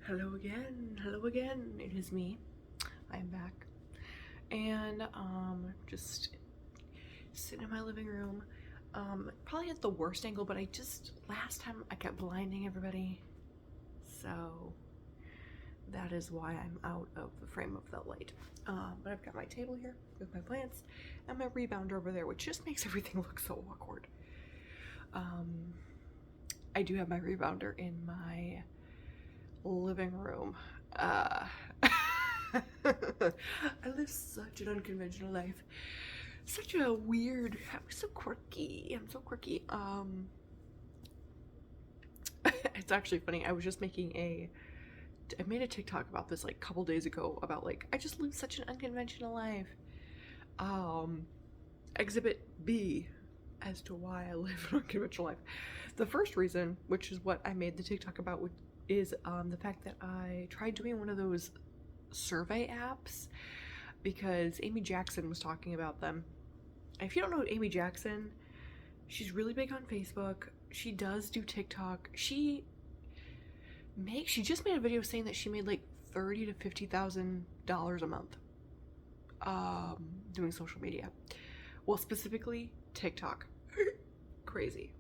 Hello again, it is me. I'm back. And just sitting in my living room. Probably at the worst angle, but last time I kept blinding everybody. So that is why I'm out of the frame of the light. But I've got my table here with my plants and my rebounder over there, which just makes everything look so awkward. I do have my rebounder in my living room. I live such an unconventional life. Such a weird, I'm so quirky. It's actually funny. I was just I made a TikTok about this like a couple days ago about like, I just live such an unconventional life. Exhibit B as to why I live an unconventional life. The first reason, which is what I made the TikTok about, is the fact that I tried doing one of those survey apps because Amy Jackson was talking about them. If you don't know Amy Jackson, she's really big on Facebook. She does do TikTok. She just made a video saying that she made like $30,000 to $50,000 a month doing social media. Well, specifically TikTok. Crazy.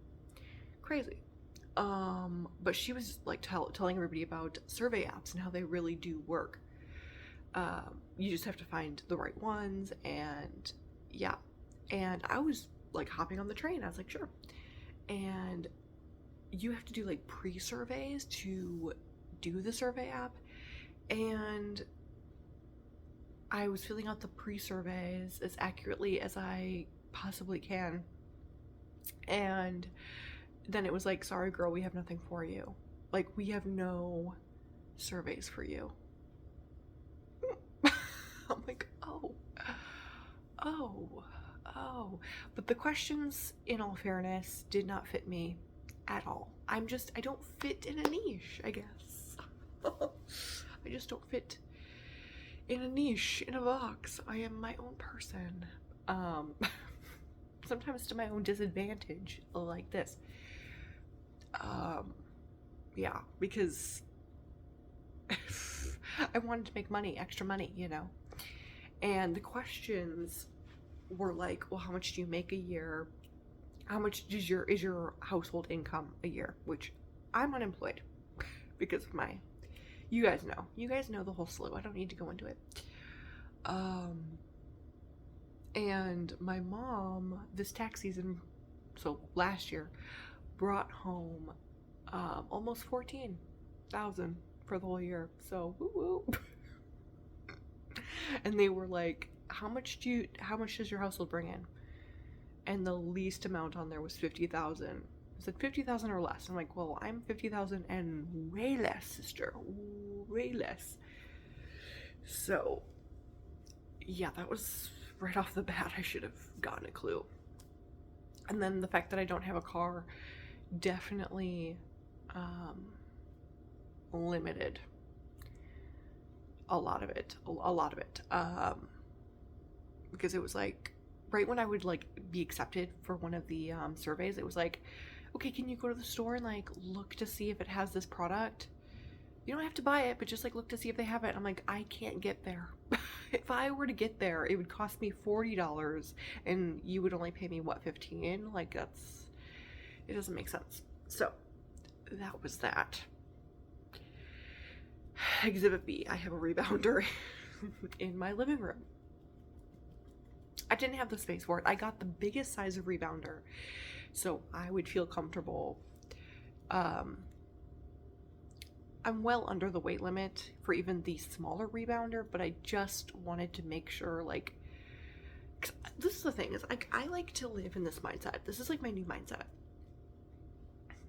But she was like telling everybody about survey apps and how they really do work. You just have to find the right ones, and yeah. And I was like hopping on the train. I was like, sure. And you have to do like pre-surveys to do the survey app. And I was filling out the pre-surveys as accurately as I possibly can. And then it was like, sorry girl, we have nothing for you. Like, we have no surveys for you. I'm like, oh. But the questions, in all fairness, did not fit me at all. I don't fit in a niche, I guess. I just don't fit in a niche, in a box. I am my own person. Sometimes to my own disadvantage, like this. Yeah, because I wanted to make money, extra money, you know. And the questions were like, well, how much do you make a year? How much is your household income a year? Which I'm unemployed because of you guys know the whole slew. I don't need to go into it. And my mom this tax season, so last year, brought home almost 14,000 for the whole year. So woo woo. And they were like, how much does your household bring in? And the least amount on there was 50,000. I said 50,000 or less. I'm like, well, I'm 50,000 and way less, sister, way less. So yeah, that was right off the bat. I should have gotten a clue. And then the fact that I don't have a car definitely limited a lot of it, because it was like right when I would like be accepted for one of the surveys, it was like, okay, can you go to the store and like look to see if it has this product? You don't have to buy it, but just like look to see if they have it. I'm like, I can't get there. If I were to get there, it would cost me $40 and you would only pay me what, 15? Like, it doesn't make sense. So that was that. Exhibit B, I have a rebounder in my living room. I didn't have the space for it. I got the biggest size of rebounder so I would feel comfortable. I'm well under the weight limit for even the smaller rebounder, but I just wanted to make sure, like, this is the thing, is like, I like to live in this mindset. This is like my new mindset.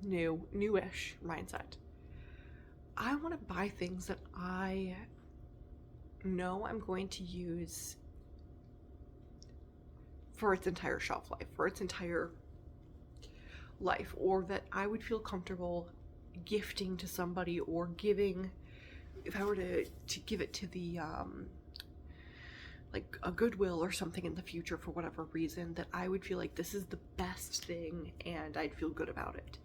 Newish mindset. I want to buy things that I know I'm going to use for its entire shelf life, for its entire life, or that I would feel comfortable gifting to somebody, or giving, if I were to give it to the like a Goodwill or something in the future for whatever reason, that I would feel like this is the best thing and I'd feel good about it.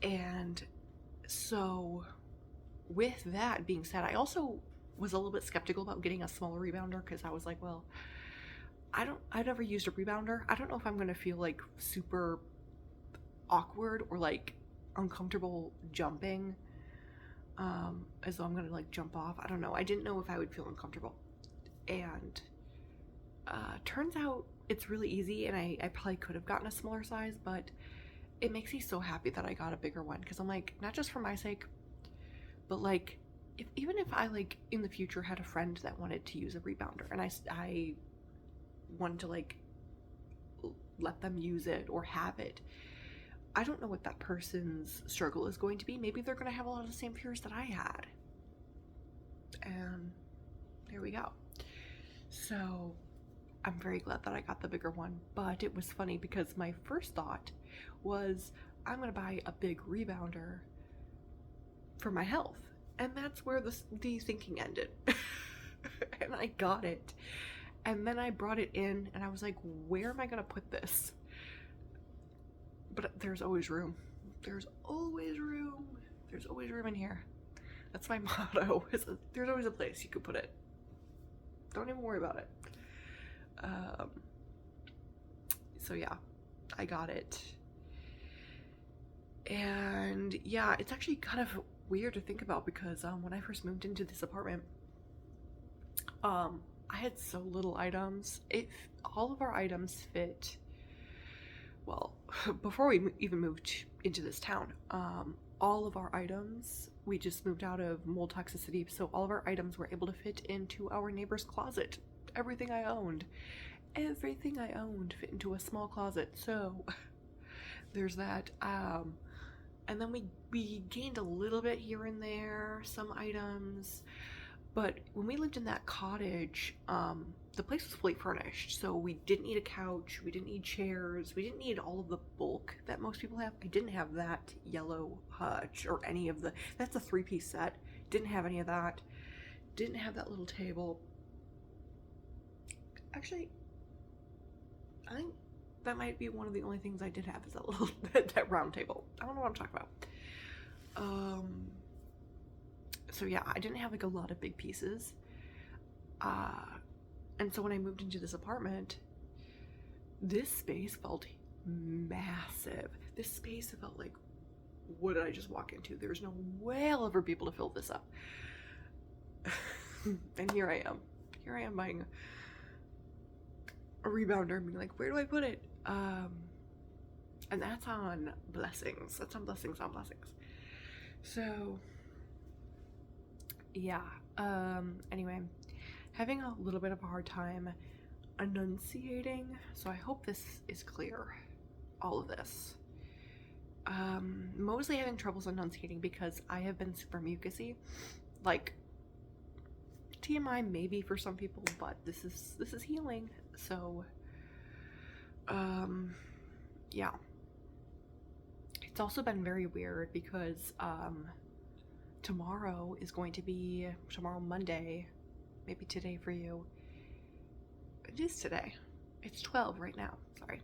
And so with that being said, I also was a little bit skeptical about getting a smaller rebounder because I was like, well, I've never used a rebounder. I don't know if I'm going to feel like super awkward or like uncomfortable jumping, as though I'm going to like jump off. I don't know. I didn't know if I would feel uncomfortable. And turns out it's really easy, and I probably could have gotten a smaller size, but it makes me so happy that I got a bigger one because I'm like, not just for my sake, but like, even if I like in the future had a friend that wanted to use a rebounder and I wanted to like let them use it or have it, I don't know what that person's struggle is going to be. Maybe they're going to have a lot of the same fears that I had. And there we go. So I'm very glad that I got the bigger one, but it was funny because my first thought was I'm going to buy a big rebounder for my health. And that's where the thinking ended. And I got it. And then I brought it in and I was like, where am I going to put this? But there's always room. There's always room. There's always room in here. That's my motto. There's always a place you could put it. Don't even worry about it. So yeah, I got it. And yeah, it's actually kind of weird to think about because when I first moved into this apartment, I had so little items. All of our items fit, well, before we even moved into this town, all of our items, we just moved out of mold toxicity, so all of our items were able to fit into our neighbor's closet. Everything I owned fit into a small closet, so there's that. And then we gained a little bit here and there, some items, but when we lived in that cottage, the place was fully furnished, so we didn't need a couch, we didn't need chairs, we didn't need all of the bulk that most people have. I didn't have that yellow hutch or any of that's a 3-piece set. Didn't have any of that. Didn't have that little table. Actually, I think that might be one of the only things I did have is that little that round table. I don't know what I'm talking about. So yeah, I didn't have like a lot of big pieces. And so when I moved into this apartment, this space felt massive. This space felt like, what did I just walk into? There's no way I'll ever be able to fill this up. And here I am. Here I am buying a rebounder and being like, where do I put it? And that's on blessings. That's on blessings on blessings. So yeah. Anyway, having a little bit of a hard time enunciating, so I hope this is clear, all of this. Mostly having troubles enunciating because I have been super mucusy. Like, TMI maybe for some people, but this is healing. So yeah. It's also been very weird because tomorrow Monday, maybe today for you. It is today. It's 12 right now. Sorry.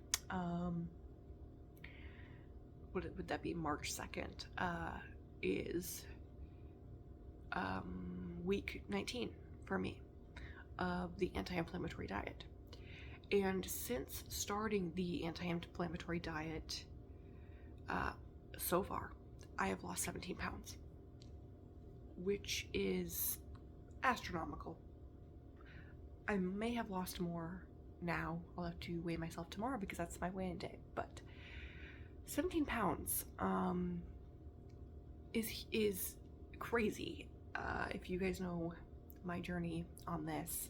Would that be March 2nd? Is week 19 for me of the anti-inflammatory diet. And since starting the anti-inflammatory diet, so far, I have lost 17 pounds, which is astronomical. I may have lost more now. I'll have to weigh myself tomorrow because that's my weigh-in day, but 17 pounds is crazy. If you guys know my journey on this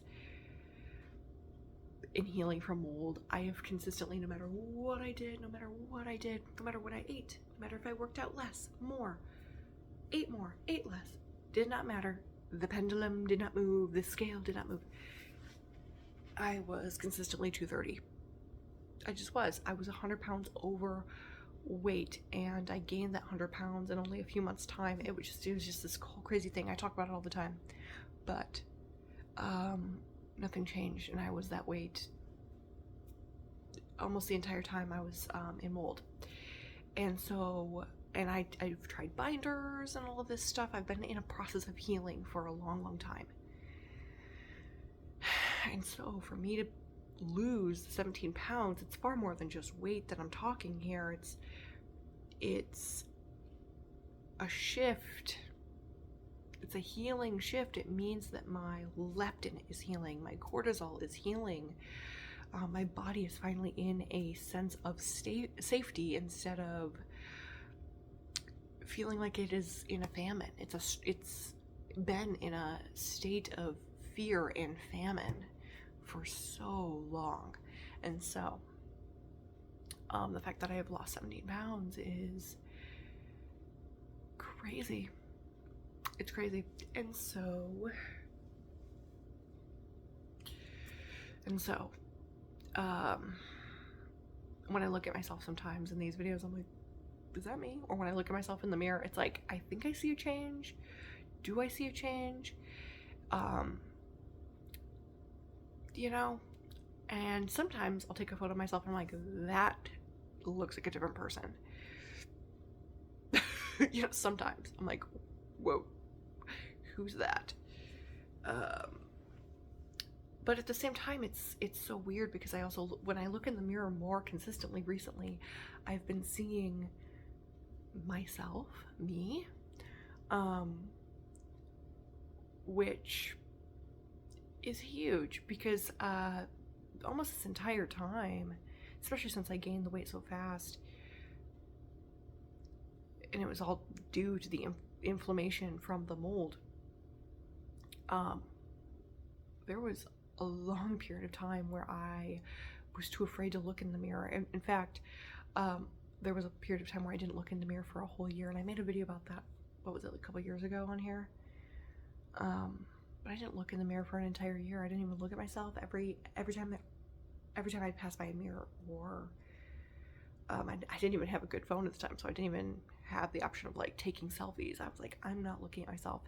in healing from mold, I have consistently, no matter what I did, no matter what I ate, no matter if I worked out less, more, ate less, did not matter. The pendulum did not move, the scale did not move. I was consistently 230. I just was. I was 100 pounds overweight, and I gained that 100 pounds in only a few months' time. It was just this whole crazy thing. I talk about it all the time, but nothing changed, and I was that weight almost the entire time I was in mold. And so and I've tried binders and all of this stuff. I've been in a process of healing for a long, long time. And so for me to lose 17 pounds, it's far more than just weight that I'm talking here. It's a shift. It's a healing shift. It means that my leptin is healing, my cortisol is healing. My body is finally in a sense of safety instead of feeling like it is in a famine. It's been in a state of fear and famine for so long. And so the fact that I have lost 17 pounds is crazy. It's crazy. And so when I look at myself sometimes in these videos, I'm like, is that me? Or when I look at myself in the mirror, it's like, I think I see a change. Do I see a change? You know, and sometimes I'll take a photo of myself and I'm like, that looks like a different person. You know, sometimes I'm like, whoa, who's that? But at the same time, it's so weird because I also, when I look in the mirror more consistently recently, I've been seeing myself, me, which is huge because almost this entire time, especially since I gained the weight so fast, and it was all due to the inflammation from the mold, there was a long period of time where I was too afraid to look in the mirror. And in fact, there was a period of time where I didn't look in the mirror for a whole year, and I made a video about that. What was it, like a couple years ago on here? But I didn't look in the mirror for an entire year. I didn't even look at myself every time I passed by a mirror, or I didn't even have a good phone at the time, so I didn't even have the option of like taking selfies. I was like, I'm not looking at myself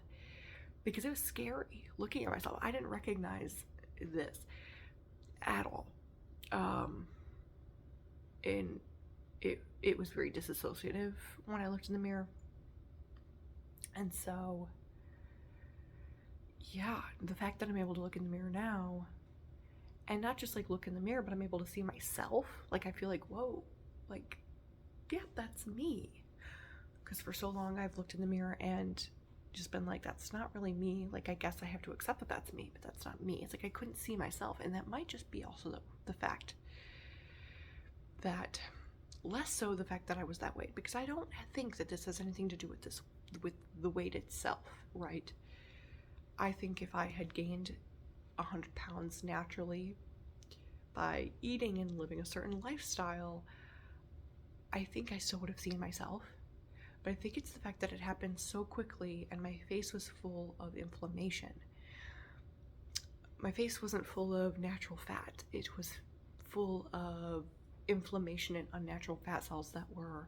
because it was scary looking at myself. I didn't recognize this at all, and it was very disassociative when I looked in the mirror. And so yeah, the fact that I'm able to look in the mirror now, and not just like look in the mirror, but I'm able to see myself, like I feel like, whoa, like, yeah, that's me. Because for so long I've looked in the mirror and just been like, that's not really me. Like, I guess I have to accept that that's me, but that's not me. It's like I couldn't see myself. And that might just be also the fact that, less so the fact that I was that weight, because I don't think that this has anything to do with the weight itself, right? I think if I had gained 100 pounds naturally by eating and living a certain lifestyle, I think I still would have seen myself. But I think it's the fact that it happened so quickly and my face was full of inflammation. My face wasn't full of natural fat. It was full of inflammation and unnatural fat cells that were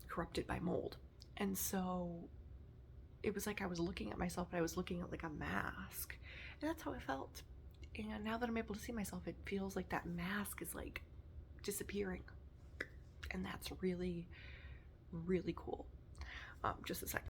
corrupted by mold. And so it was like I was looking at myself, but I was looking at like a mask. And that's how it felt. And now that I'm able to see myself, it feels like that mask is like disappearing. And that's really, really cool. Just a second.